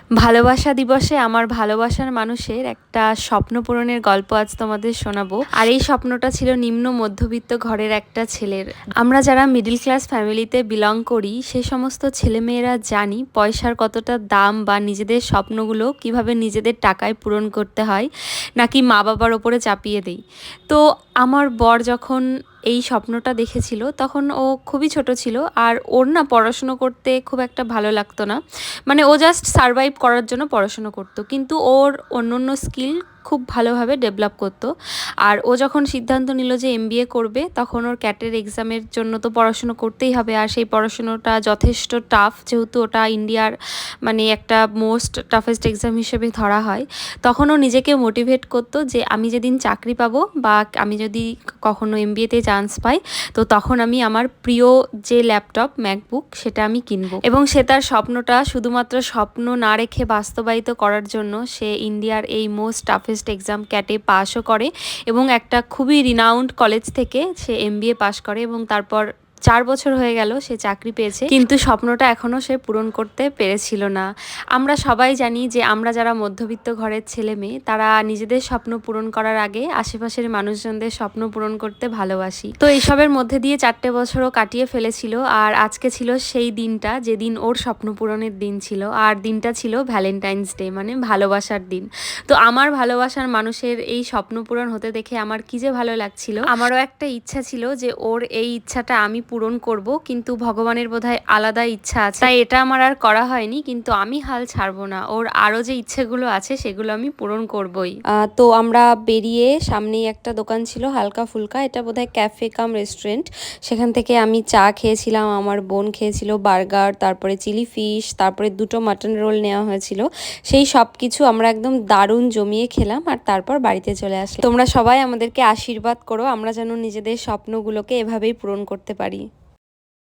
ভালোবাসা দিবসে আমার ভালোবাসার মানুষের একটা স্বপ্ন পূরণের গল্প আজ তোমাদের শোনাবো। আর এই স্বপ্নটা ছিল নিম্ন মধ্যবিত্ত ঘরের একটা ছেলের। আমরা যারা মিডল ক্লাস ফ্যামিলিতে বিলং করি সে সমস্ত ছেলেমেয়েরা জানি পয়সার কতটা দাম, বা নিজেদের স্বপ্নগুলো কিভাবে নিজেদের টাকায় পূরণ করতে হয়, নাকি মা বাবার ওপরে চাপিয়ে দেই। তো আমার বর যখন এই স্বপ্নটা দেখেছিল তখন ও খুবই ছোট ছিল, আর ওর না পড়াশুনো করতে খুব একটা ভালো লাগতো না। মানে ও জাস্ট সারভাইভ করার জন্য পড়াশুনো করতো, কিন্তু ওর অন্য অন্য স্কিল খুব ভালোভাবে ডেভেলপ করতো। আর ও যখন সিদ্ধান্ত নিল যে এমবিএ করবে, তখন ওর ক্যাটের এক্সামের জন্য তো পড়াশুনো করতেই হবে, আর সেই পড়াশুনোটা যথেষ্ট টাফ, যেহেতু ওটা ইন্ডিয়ার মানে একটা মোস্ট টাফেস্ট এক্সাম হিসেবে ধরা হয়। তখন ও নিজেকে মোটিভেট করতো যে আমি যেদিন চাকরি পাবো, বা আমি যদি কখনো এমবিএতে চান্স পাই, তো তখন আমি আমার প্রিয় যে ল্যাপটপ ম্যাকবুক সেটা আমি কিনবো। এবং সে তার স্বপ্নটা শুধুমাত্র স্বপ্ন না রেখে বাস্তবায়িত করার জন্য সে ইন্ডিয়ার এই মোস্ট টাফেস্ট এক্সাম ক্যাটে পাসও করে, এবং একটা খুবই রিনাউন্ড কলেজ থেকে সে এমবিএ পাস করে, এবং তারপর 4 বছর হয়ে গেল সে চাকরি পেয়েছে, কিন্তু স্বপ্নটা এখনও সে পূরণ করতে পেরেছিল না। আমরা সবাই জানি যে আমরা যারা মধ্যবিত্ত ঘরের ছেলে মেয়ে, তারা নিজেদের স্বপ্ন পূরণ করার আগে আশেপাশের মানুষজনদের স্বপ্ন পূরণ করতে ভালোবাসি। তো এইসবের মধ্যে দিয়ে 4 বছরও কাটিয়ে ফেলেছিল, আর আজকে ছিল সেই দিনটা যেদিন ওর স্বপ্ন পূরণের দিন ছিল, আর দিনটা ছিল ভ্যালেন্টাইন্স ডে, মানে ভালোবাসার দিন। তো আমার ভালোবাসার মানুষের এই স্বপ্ন পূরণ হতে দেখে আমার কি যে ভালো লাগছিল। আমারও একটা ইচ্ছা ছিল যে ওর এই ইচ্ছাটা আমি পূরণ করব, কিন্তু ভগবানের বোধহয় আলাদা ইচ্ছা আছে, তাই এটা আমার আর করা হয়নি। কিন্তু আমি হাল ছাড়বো না, ওর আরও যে ইচ্ছেগুলো আছে সেগুলো আমি পূরণ করবই। তো আমরা বেরিয়ে সামনেই একটা দোকান ছিল হালকা ফুলকা, এটা বোধহয় ক্যাফে কাম রেস্টুরেন্ট। সেখান থেকে আমি চা খেয়েছিলাম, আমার বোন খেয়েছিল বার্গার, তারপরে চিলি ফিশ, তারপরে 2টো মাটন রোল নেওয়া হয়েছিল। সেই সব কিছু আমরা একদম দারুণ জমিয়ে খেলাম, আর তারপর বাড়িতে চলে আসলাম। তোমরা সবাই আমাদেরকে আশীর্বাদ করো আমরা যেন নিজেদের স্বপ্নগুলোকে এভাবেই পূরণ করতে পারি।